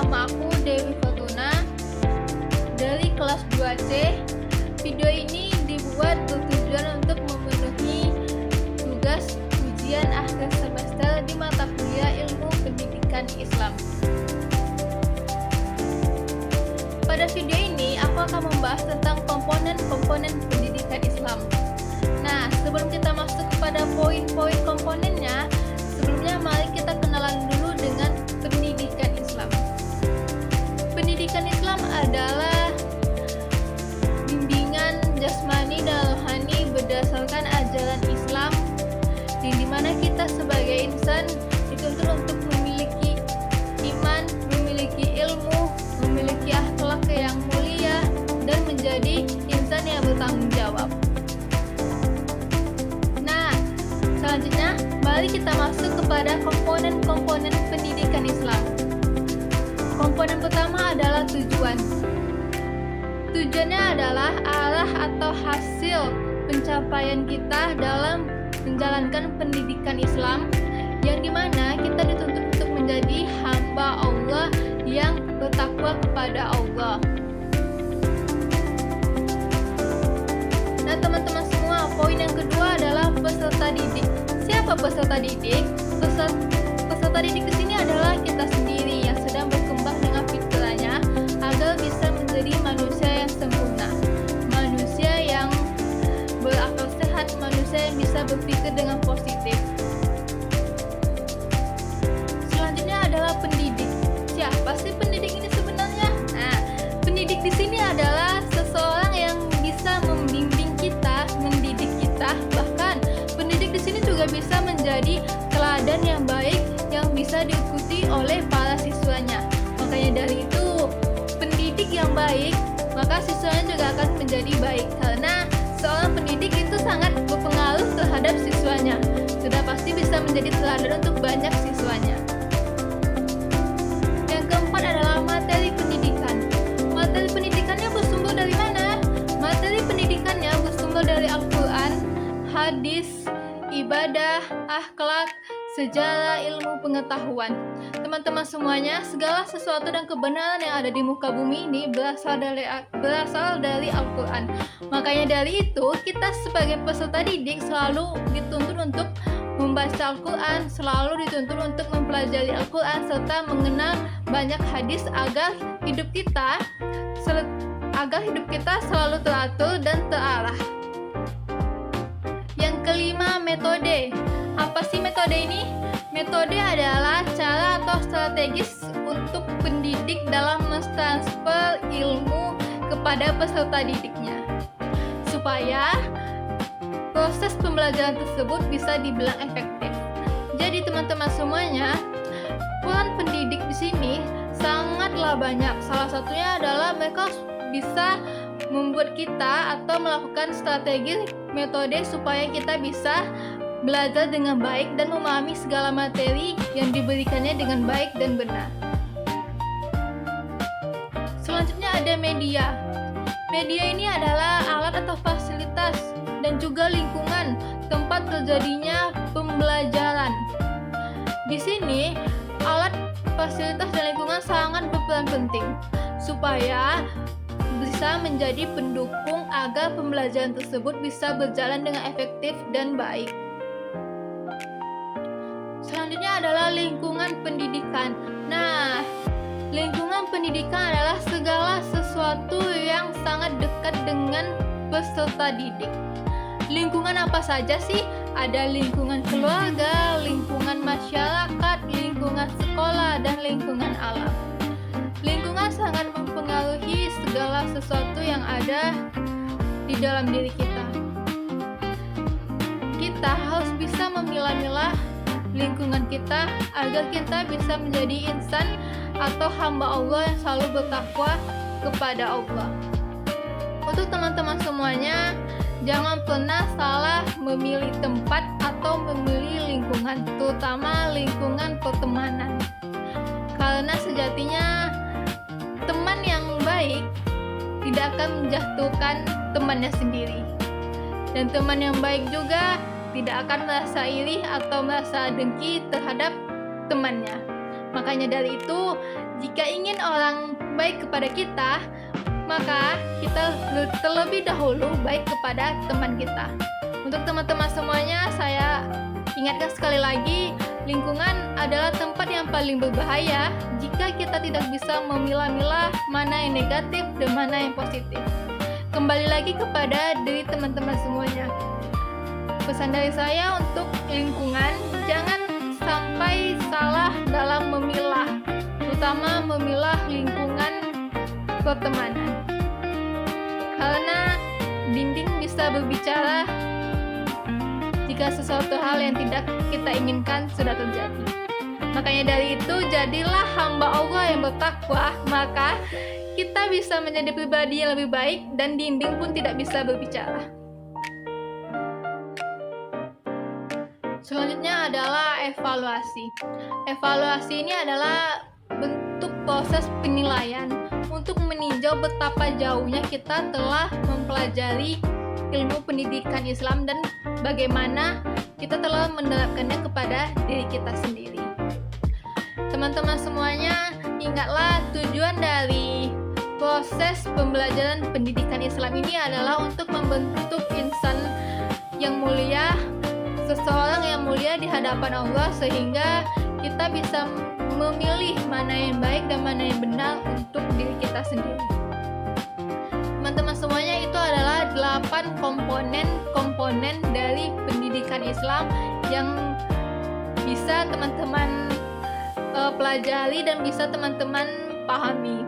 Nama aku Dewi Fortuna dari kelas 2C. Video ini dibuat bertujuan untuk memenuhi tugas ujian akhir semester di mata kuliah Ilmu Pendidikan Islam. Pada video ini, aku akan membahas tentang komponen-komponen pendidikan Islam. Nah, sebelum kita masuk kepada poin-poin komponennya, sebelumnya mari kita kenalan dulu dengan pendidikan Islam. Pendidikan Islam adalah bimbingan jasmani dan rohani berdasarkan ajaran Islam, di mana kita sebagai insan dituntut untuk memiliki iman, memiliki ilmu, memiliki akhlak yang mulia, dan menjadi insan yang bertanggung jawab. Nah, selanjutnya mari kita masuk kepada komponen-komponen pendidikan Islam. Komponen pertama adalah tujuan. Tujuannya adalah arah atau hasil pencapaian kita dalam menjalankan pendidikan Islam, yang dimana kita dituntut untuk menjadi hamba Allah yang bertakwa kepada Allah. Nah, teman-teman semua, poin yang kedua adalah peserta didik. Siapa peserta didik? Peserta didik di sini adalah kita sendiri yang sedang berkembang dengan pikirannya agar bisa menjadi manusia yang sempurna, manusia yang berakal sehat, manusia yang bisa berpikir dengan positif. Selanjutnya adalah pendidik. Siapa sih pendidik ini sebenarnya? Nah, pendidik di sini adalah seseorang yang bisa membimbing kita, mendidik kita. Bahkan pendidik di sini juga bisa menjadi teladan yang baik yang bisa diikuti oleh para siswanya. Makanya dari itu, pendidik yang baik, maka siswanya juga akan menjadi baik, karena seorang pendidik itu sangat berpengaruh terhadap siswanya. Sudah pasti bisa menjadi teladan untuk banyak siswanya. Yang keempat adalah materi pendidikan. Materi pendidikannya bersumber dari mana? Materi pendidikannya bersumber dari Al-Quran, hadis, ibadah, akhlak, sejarah, ilmu pengetahuan. Teman-teman semuanya, segala sesuatu dan kebenaran yang ada di muka bumi ini berasal dari Al-Quran. Makanya dari itu, kita sebagai peserta didik selalu dituntut untuk membaca Al-Quran, selalu dituntut untuk mempelajari Al-Quran, serta mengenal banyak hadis agar hidup kita selalu teratur dan terarah. Yang kelima, metode. Apa sih metode ini? Metode adalah cara atau strategis untuk pendidik dalam mentransfer ilmu kepada peserta didiknya, supaya proses pembelajaran tersebut bisa dibilang efektif. Jadi teman-teman semuanya, peran pendidik di sini sangatlah banyak. Salah satunya adalah mereka bisa membuat kita atau melakukan strategi metode supaya kita bisa belajar dengan baik dan memahami segala materi yang diberikannya dengan baik dan benar. Selanjutnya ada media. Media ini adalah alat atau fasilitas dan juga lingkungan tempat terjadinya pembelajaran. Di sini, alat, fasilitas, dan lingkungan sangat berperan penting supaya bisa menjadi pendukung agar pembelajaran tersebut bisa berjalan dengan efektif dan baik. Selanjutnya adalah lingkungan pendidikan. Nah, lingkungan pendidikan adalah segala sesuatu yang sangat dekat dengan peserta didik. Lingkungan apa saja sih? Ada lingkungan keluarga, lingkungan masyarakat, lingkungan sekolah, dan lingkungan alam. Lingkungan sangat mempengaruhi segala sesuatu yang ada di dalam diri kita. Kita harus bisa memilah-milah lingkungan kita agar kita bisa menjadi insan atau hamba Allah yang selalu bertakwa kepada Allah. Untuk teman-teman semuanya, jangan pernah salah memilih tempat atau memilih lingkungan, terutama lingkungan pertemanan. Karena sejatinya teman yang baik tidak akan menjatuhkan temannya sendiri. Dan teman yang baik juga tidak akan merasa iri atau merasa dengki terhadap temannya. Makanya dari itu, jika ingin orang baik kepada kita, maka kita terlebih dahulu baik kepada teman kita. Untuk teman-teman semuanya, saya ingatkan sekali lagi, lingkungan adalah tempat yang paling berbahaya jika kita tidak bisa memilah-milah mana yang negatif dan mana yang positif. Kembali lagi kepada diri teman-teman semuanya. Pesan dari saya untuk lingkungan, jangan sampai salah dalam memilah, terutama memilah lingkungan pertemanan. Karena dinding bisa berbicara jika sesuatu hal yang tidak kita inginkan sudah terjadi. Makanya dari itu, jadilah hamba Allah yang bertakwa, maka kita bisa menjadi pribadi yang lebih baik dan dinding pun tidak bisa berbicara. Selanjutnya adalah evaluasi. Evaluasi ini adalah bentuk proses penilaian untuk meninjau betapa jauhnya kita telah mempelajari ilmu pendidikan Islam dan bagaimana kita telah menerapkannya kepada diri kita sendiri. Teman-teman semuanya, ingatlah tujuan dari proses pembelajaran pendidikan Islam ini adalah untuk membentuk insan yang mulia, seseorang yang mulia di hadapan Allah, sehingga kita bisa memilih mana yang baik dan mana yang benar untuk diri kita sendiri. Teman-teman semuanya, itu adalah 8 komponen dari pendidikan Islam yang bisa teman-teman pelajari dan bisa teman-teman pahami.